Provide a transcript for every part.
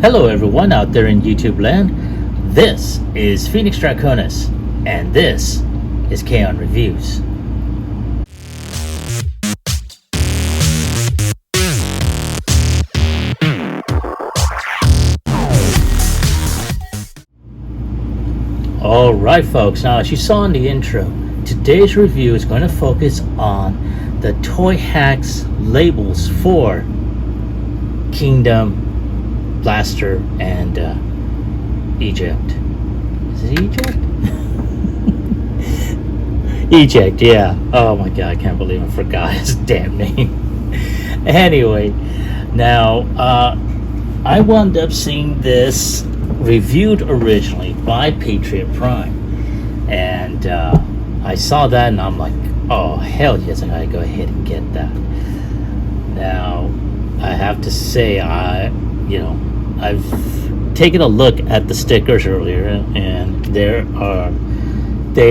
Hello everyone out there in YouTube land. This is Phoenix Draconis, and this is Kaon Reviews. Alright folks, now as you saw in the intro, today's review is going to focus on the ToyHax labels for Kingdom, Blaster, and Eject. Is it Eject? Eject, yeah. Oh my god, I can't believe I forgot his damn name. Anyway, now I wound up seeing this reviewed originally by Patriot Prime, and I saw that and I'm like, oh hell yes, I gotta go ahead and get that. Now I have to say, I've taken a look at the stickers earlier, and they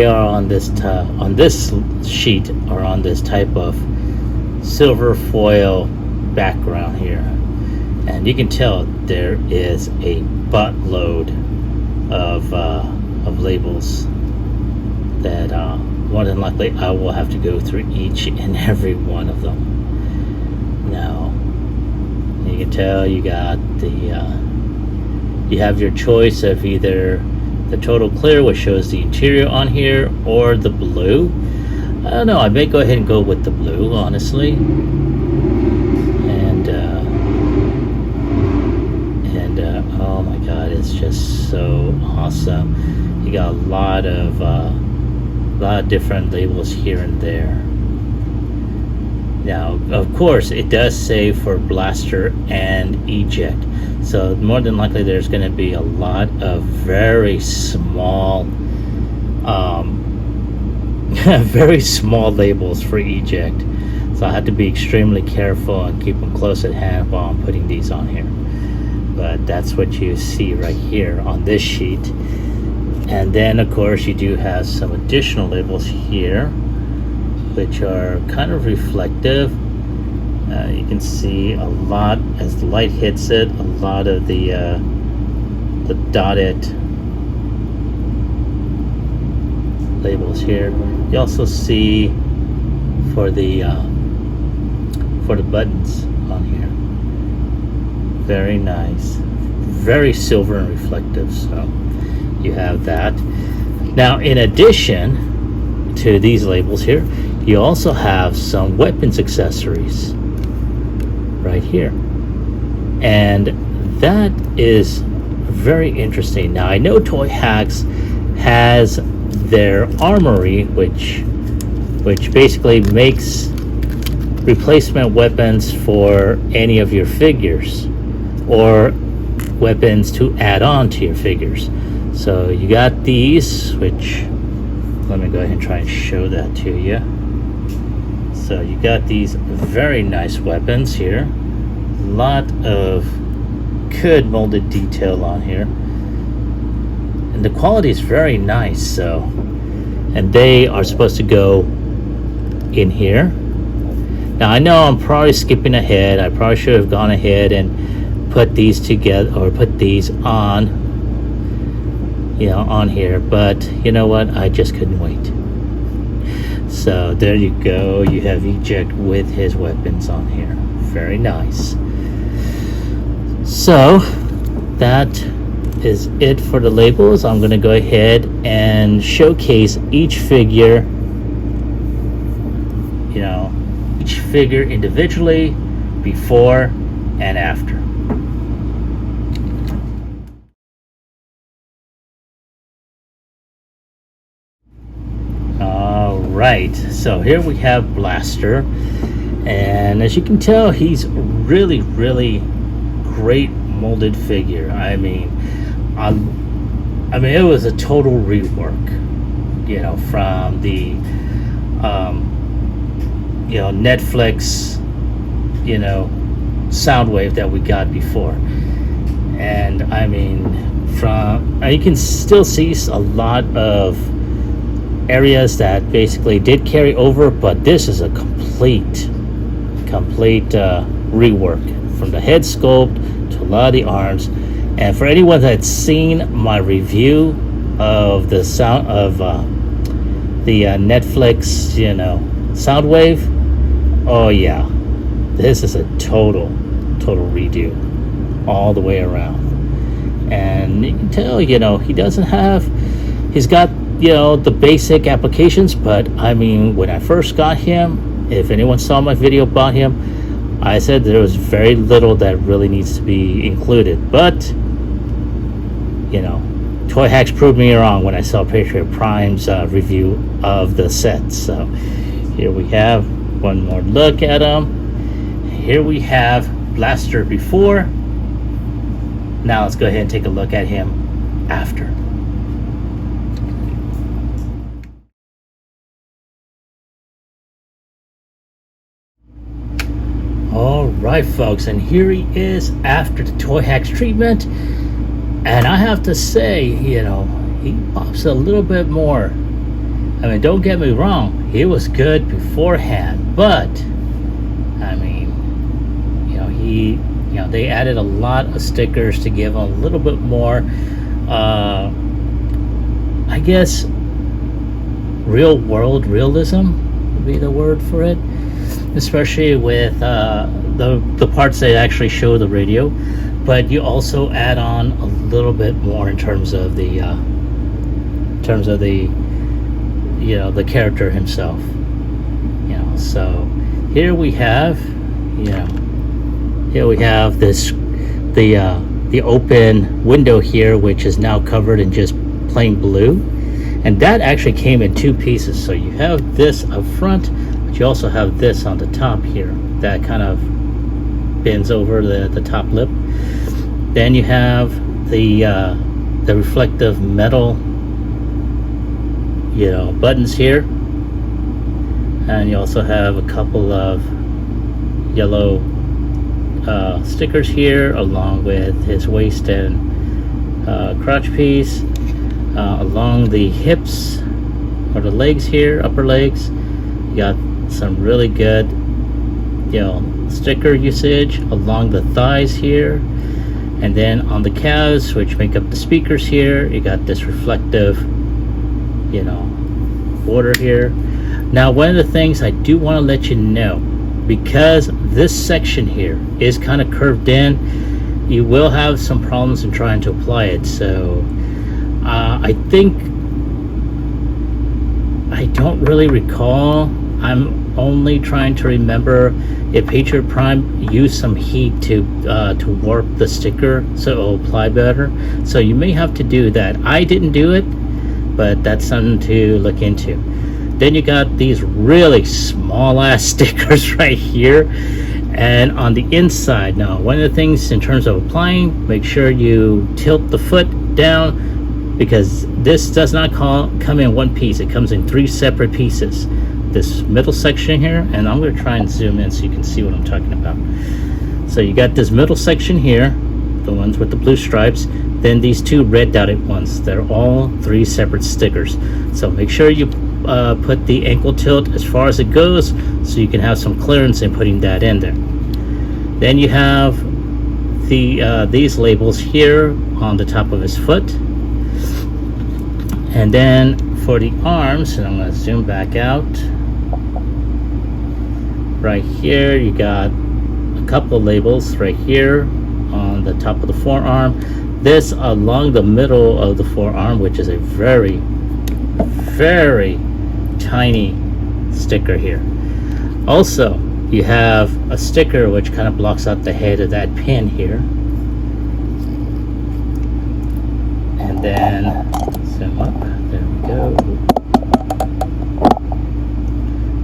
are on this sheet, or on this type of silver foil background here, and you can tell there is a buttload of labels that more than likely I will have to go through each and every one of them. Now you can tell you got you have your choice of either the total clear, which shows the interior on here, or the blue. I don't know, I may go ahead and go with the blue, honestly. And oh my god, it's just so awesome. You got a lot of different labels here and there. Now, of course, it does say for Blaster and Eject, so more than likely there's going to be a lot of very small, very small labels for Eject. So I have to be extremely careful and keep them close at hand while I'm putting these on here. But that's what you see right here on this sheet. And then, of course, you do have some additional labels here, which are kind of reflective. You can see a lot as the light hits it, a lot of the dotted labels here. You also see for the buttons on here. Very nice, very silver and reflective. So you have that. Now, in addition to these labels here, you also have some weapons accessories right here, and that is very interesting. Now I know ToyHax has their Armory, which basically makes replacement weapons for any of your figures, or weapons to add on to your figures. So you got these, which, let me go ahead and try and show that to you. So you got these very nice weapons here. A lot of good molded detail on here. And the quality is very nice, so. And they are supposed to go in here. Now I know I'm probably skipping ahead. I probably should have gone ahead and put these together, or put these on, on here. But you know what? I just couldn't wait. So there you go, you have Eject with his weapons on here. Very nice. So that is it for the labels. I'm going to go ahead and showcase each figure, each figure individually, before and after. Right, so here we have Blaster, and as you can tell, he's really great molded figure. I mean it was a total rework, from the Netflix Soundwave that we got before. And I mean, you can still see a lot of areas that basically did carry over, but this is a complete rework, from the head sculpt to a lot of the arms. And for anyone that's seen my review of the sound of the Netflix, Soundwave, oh yeah, this is a total redo all the way around. And you can tell, he doesn't have, he's got, the basic applications, but I mean, when I first got him, if anyone saw my video about him, I said there was very little that really needs to be included. But, ToyHax proved me wrong when I saw Patriot Prime's review of the set. So here we have one more look at him. Here we have Blaster before. Now let's go ahead and take a look at him after. Alright folks, and here he is after the ToyHax treatment. And I have to say, he pops a little bit more. I mean, don't get me wrong, he was good beforehand, but I mean, they added a lot of stickers to give him a little bit more, I guess, real world realism would be the word for it, especially with the parts that actually show the radio. But you also add on a little bit more in terms of the the character himself. So here we have this the open window here, which is now covered in just plain blue, and that actually came in two pieces. So you have this up front, but you also have this on the top here that kind of bends over the top lip. Then you have the reflective metal buttons here, and you also have a couple of yellow stickers here, along with his waist and crotch piece. Along the hips or the legs here, upper legs, you got some really good sticker usage along the thighs here. And then on the calves, which make up the speakers here, you got this reflective border here. Now, one of the things I do want to let you know, because this section here is kind of curved in, you will have some problems in trying to apply it. So I don't really recall, I'm only trying to remember if Patriot Prime used some heat to warp the sticker so it'll apply better. So you may have to do that. I didn't do it, but that's something to look into. Then you got these really small ass stickers right here, and on the inside. Now, one of the things in terms of applying, make sure you tilt the foot down, because this does not come in one piece. It comes in three separate pieces. This middle section here, and I'm going to try and zoom in so you can see what I'm talking about. So you got this middle section here, the ones with the blue stripes, then these two red dotted ones. They're all three separate stickers. So make sure you put the ankle tilt as far as it goes, so you can have some clearance in putting that in there. Then you have these labels here on the top of his foot. And then for the arms, and I'm going to zoom back out, right here you got a couple of labels right here on the top of the forearm, this along the middle of the forearm, which is a very, very tiny sticker here. Also, you have a sticker which kind of blocks out the head of that pin here. And then zoom up, there we go.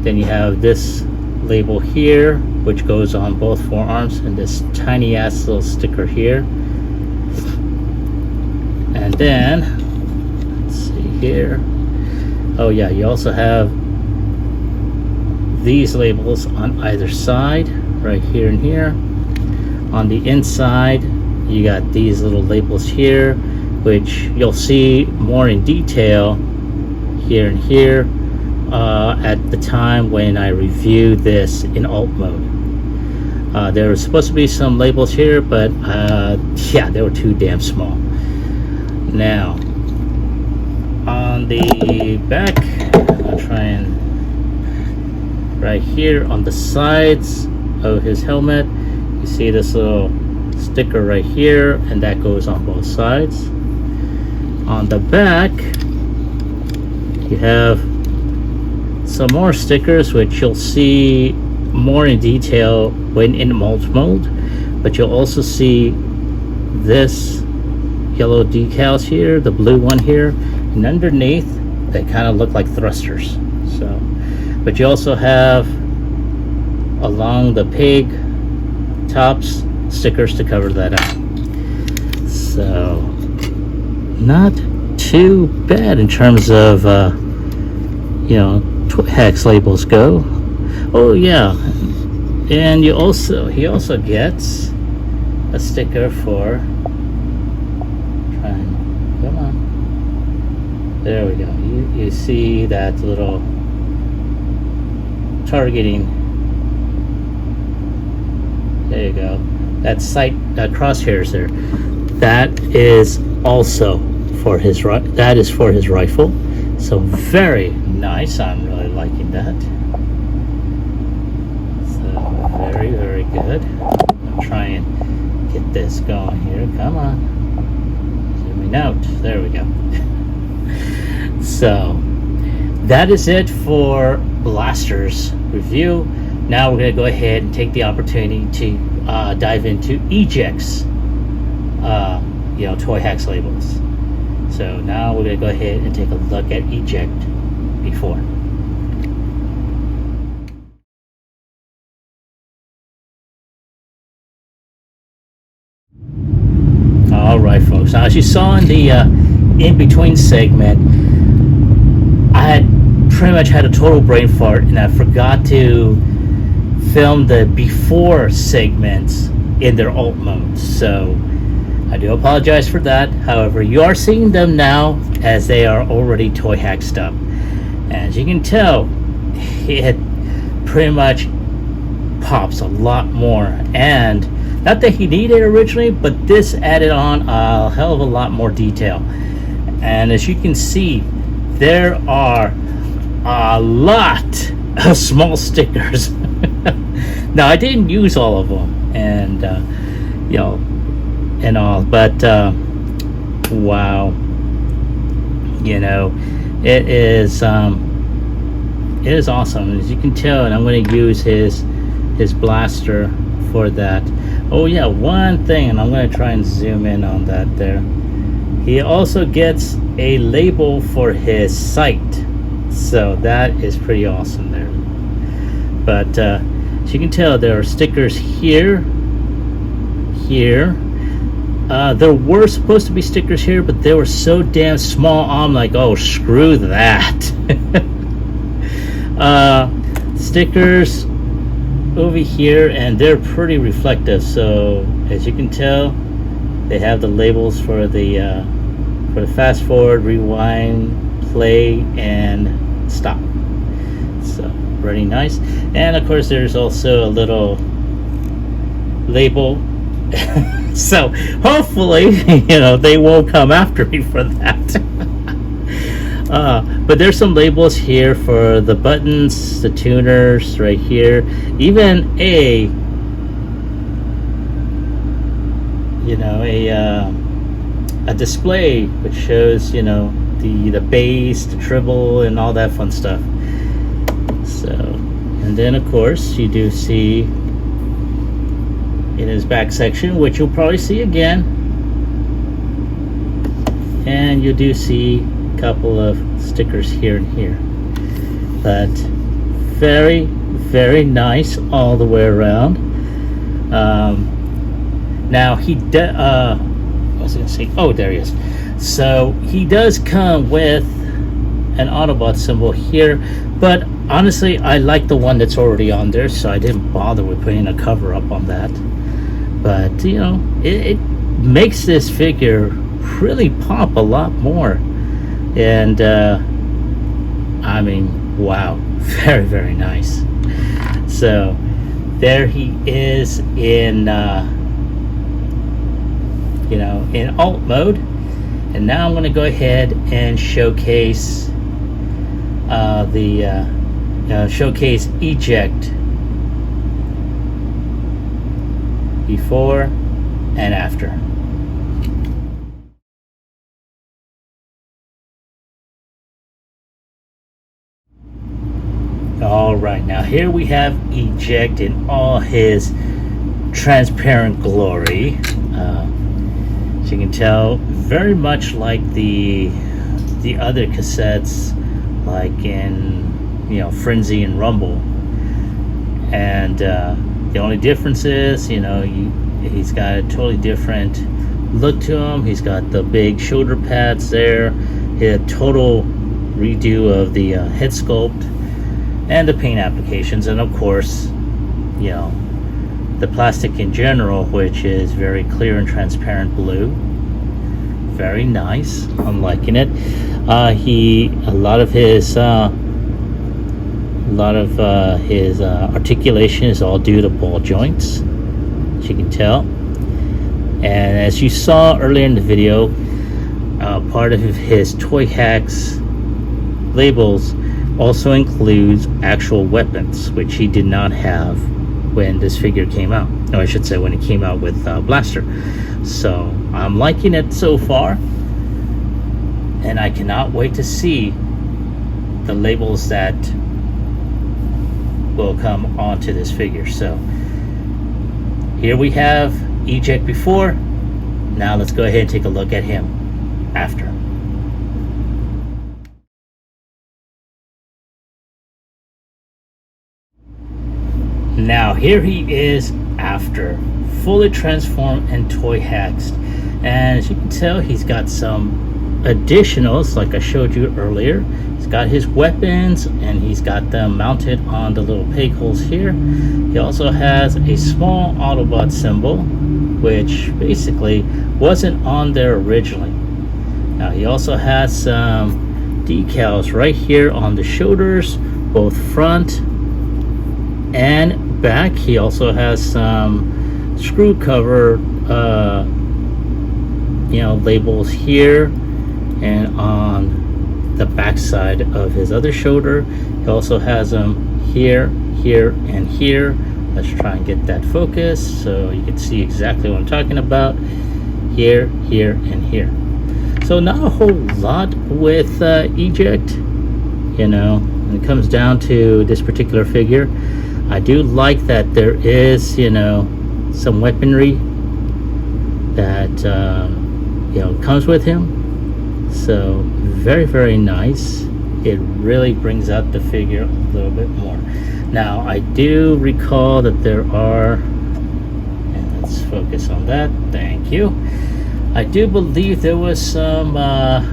Then you have this label here, which goes on both forearms, and this tiny ass little sticker here. And then, let's see here. Oh yeah, you also have these labels on either side, right here and here. On the inside, you got these little labels here, which you'll see more in detail here and here at the time when I review this in alt mode. There were supposed to be some labels here, but yeah, they were too damn small. Now, on the back, I'll try and right here on the sides of his helmet, you see this little sticker right here, and that goes on both sides. On the back, you have some more stickers, which you'll see more in detail when in mulch mode, but you'll also see this yellow decals here, the blue one here, and underneath they kind of look like thrusters. So, but you also have along the pig tops stickers to cover that up. So not too bad in terms of you know, ToyHax labels go. Oh yeah, and he also gets a sticker for, come on, there we go. You see that little targeting, there you go, that sight crosshairs there, that is also for his rifle. So very nice. I'm really liking that. So very, very good. I'll try and get this going here. Come on, zooming out, there we go. So that is it for blasters review. Now we're going to go ahead and take the opportunity to dive into Eject's you know, ToyHax labels. So now we're going to go ahead and take a look at Eject before. Alright folks, now as you saw in the in-between segment, I had pretty much had a total brain fart and I forgot to film the before segments in their alt mode. So I do apologize for that. However, you are seeing them now as they are already ToyHaxed up. As you can tell, it pretty much pops a lot more. And not that he needed originally, but this added on a hell of a lot more detail. And as you can see, there are a lot of small stickers. Now, I didn't use all of them, and you know, and all, but wow, you know, it is awesome, as you can tell. And I'm going to use his blaster for that. Oh yeah, one thing, and I'm going to try and zoom in on that there. He also gets a label for his sight, so that is pretty awesome there. But as you can tell, there are stickers here. There were supposed to be stickers here, but they were so damn small, I'm like, oh, screw that. Stickers over here, and they're pretty reflective. So as you can tell, they have the labels for the fast forward, rewind, play, and stop. So pretty nice. And of course, there's also a little label. So hopefully, you know, they won't come after me for that. But there's some labels here for the buttons, the tuners right here, even a, you know, a display which shows, you know, the bass, the treble, and all that fun stuff. So, and then of course you do see in his back section, which you'll probably see again, and you do see a couple of stickers here and here, but very, very nice all the way around. Now he does, I was gonna say, oh, there he is. So he does come with an Autobot symbol here, but honestly I like the one that's already on there, so I didn't bother with putting a cover up on that. But you know, it makes this figure really pop a lot more. And I mean, wow, very, very nice. So there he is in in alt mode. And now I'm going to go ahead and showcase showcase eject before and after. All right, now here we have eject in all his transparent glory. As you can tell, very much like the other cassettes, like in Frenzy and Rumble. And the only difference is, he's got a totally different look to him. He's got the big shoulder pads there, a total redo of the head sculpt and the paint applications, and of course, the plastic in general, which is very clear and transparent blue. Very nice. I'm liking it. A lot of his articulation is all due to ball joints, as you can tell. And as you saw earlier in the video, part of his ToyHax labels also includes actual weapons, which he did not have when this figure came out. No, I should say when it came out with Blaster. So I'm liking it so far, and I cannot wait to see the labels that will come onto this figure. So here we have Eject before. Now let's go ahead and take a look at him after. Now here he is after, fully transformed and ToyHaxed. And as you can tell, he's got some additionals like I showed you earlier. He's got his weapons and he's got them mounted on the little peg holes here. He also has a small Autobot symbol, which basically wasn't on there originally. Now he also has some decals right here on the shoulders, both front and back. He also has some screw cover labels here and on the back side of his other shoulder. He also has them here, here, and here. Let's try and get that focused so you can see exactly what I'm talking about. Here, here, and here. So not a whole lot with Eject, when it comes down to this particular figure. I do like that there is, some weaponry that, comes with him. So very, very nice. It really brings out the figure a little bit more. Now, I do recall that there are, and let's focus on that. Thank you. I do believe there was some eye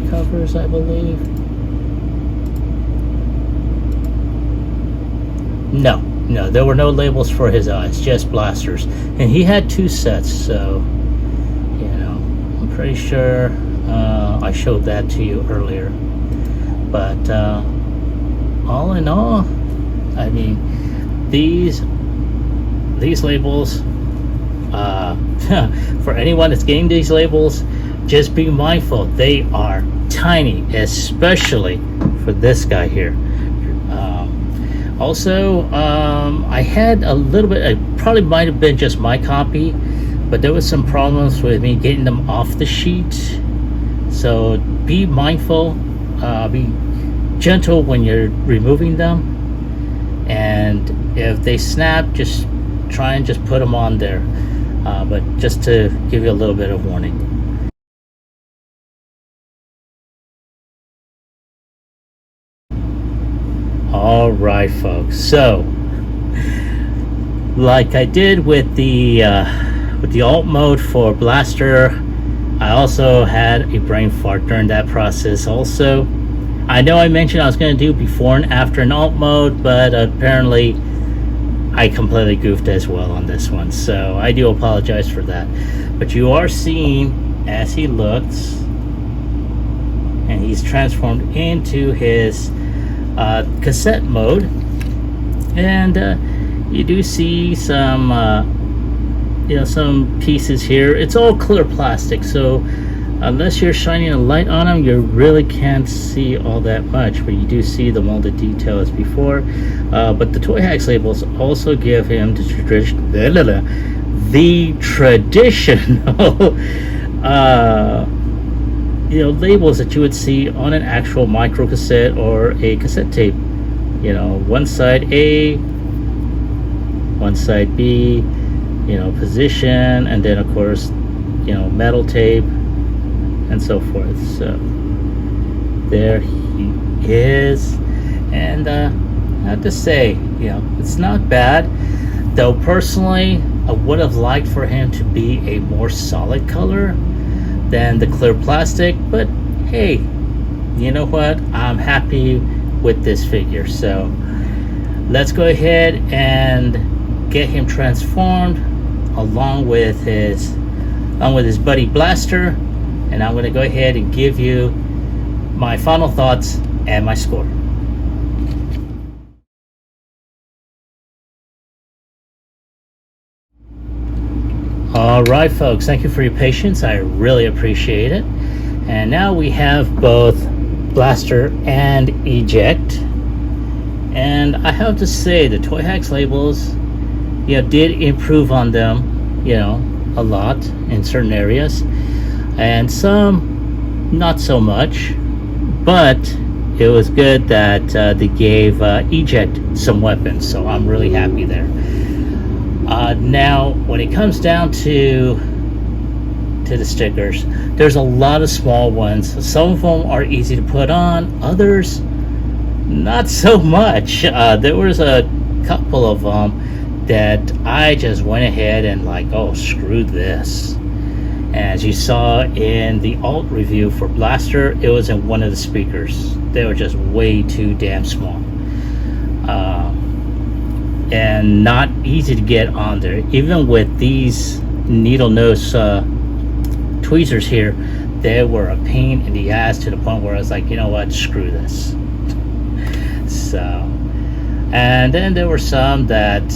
covers, I believe. No, there were no labels for his eyes, just blasters. And he had 2 sets, so I'm pretty sure I showed that to you earlier. But all in all, I mean, these labels, for anyone that's getting these labels, just be mindful, they are tiny, especially for this guy here. Also, I had a little bit, it probably might have been just my copy, but there was some problems with me getting them off the sheet. So be mindful, be gentle when you're removing them, and if they snap, just try and just put them on there, but just to give you a little bit of warning. All right, folks, so like I did with the alt mode for Blaster, I also had a brain fart during that process also. I know I mentioned I was going to do before and after in alt mode, but apparently I completely goofed as well on this one, so I do apologize for that. But you are seeing as he looks and he's transformed into his cassette mode. And you do see some some pieces here. It's all clear plastic, so unless you're shining a light on them, you really can't see all that much, but you do see the molded detail as before. But the ToyHax labels also give him the traditional labels that you would see on an actual micro cassette or a cassette tape. One side A, one side B, position, and then of course metal tape and so forth. So there he is, and I have to say, it's not bad, though personally I would have liked for him to be a more solid color than the clear plastic, but hey, you know what, I'm happy with this figure. So let's go ahead and get him transformed along with his buddy Blaster, and I'm going to go ahead and give you my final thoughts and my score. All right, folks, thank you for your patience. I really appreciate it. And now we have both Blaster and Eject, and I have to say the ToyHax labels did improve on them a lot in certain areas, and some not so much, but it was good that they gave Eject some weapons, so I'm really happy there. Now when it comes down to the stickers, there's a lot of small ones. Some of them are easy to put on, others not so much. There was a couple of them that I just went ahead and oh, screw this. As you saw in the alt review for Blaster, it was in one of the speakers. They were just way too damn small, and not easy to get on there. Even with these needle nose tweezers here, they were a pain in the ass, to the point where I was like, you know what, screw this. So, and then there were some that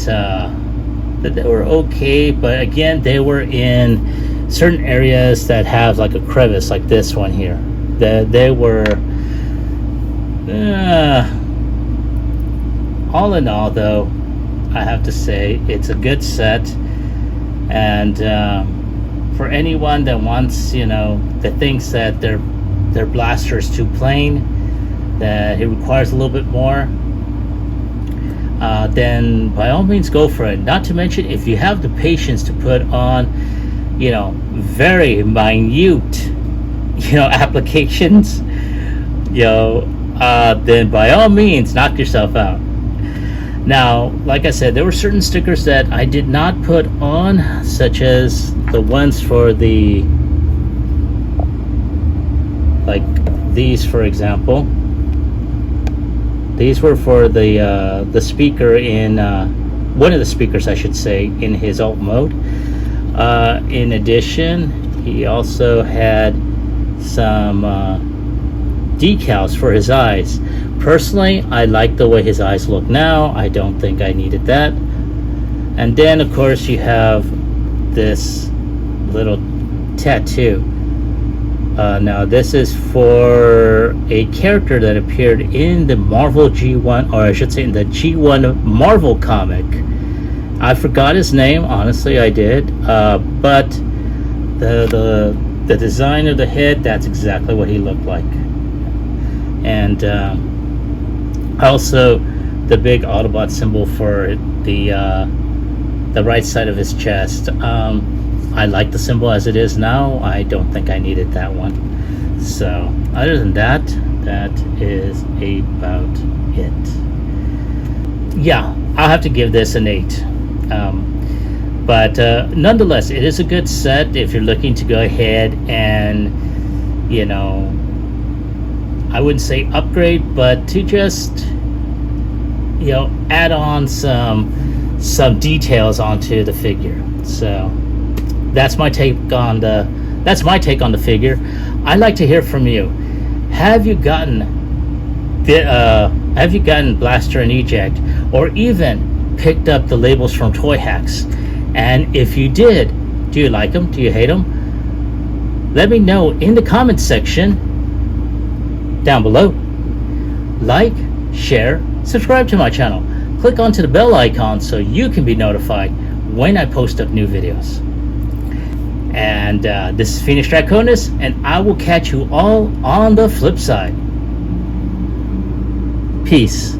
they were okay, but again, they were in certain areas that have a crevice, like this one here. They were all in all, though, I have to say it's a good set. And for anyone that wants, that thinks that their Blaster is too plain, that it requires a little bit more, then by all means go for it. Not to mention, if you have the patience to put on very minute applications, then by all means knock yourself out. Now, like I said, there were certain stickers that I did not put on, such as the ones for the, like these, for example. These were for the speaker in one of the speakers, I should say, in his alt mode. In addition, he also had some decals for his eyes. Personally, I like the way his eyes look now. I don't think I needed that. And then, of course, you have this little tattoo. Now, this is for a character that appeared in the Marvel G1, or I should say in the G1 Marvel comic. I forgot his name, honestly, I did. But the design of the head, that's exactly what he looked like. And also the big Autobot symbol for the right side of his chest. I like the symbol as it is now. I don't think I needed that one. So other than that, that is about it. Yeah, I'll have to give this an 8. But nonetheless, it is a good set if you're looking to go ahead and, I wouldn't say upgrade, but to just, add on some details onto the figure. So that's my take on the figure. I'd like to hear from you. have you gotten Blaster and Eject, or even picked up the labels from ToyHax? And if you did, do you like them? Do you hate them? Let me know in the comments section down below. Like, share, subscribe to my channel. Click onto the bell icon so you can be notified when I post up new videos. And this is Phoenix Draconis, and I will catch you all on the flip side. Peace.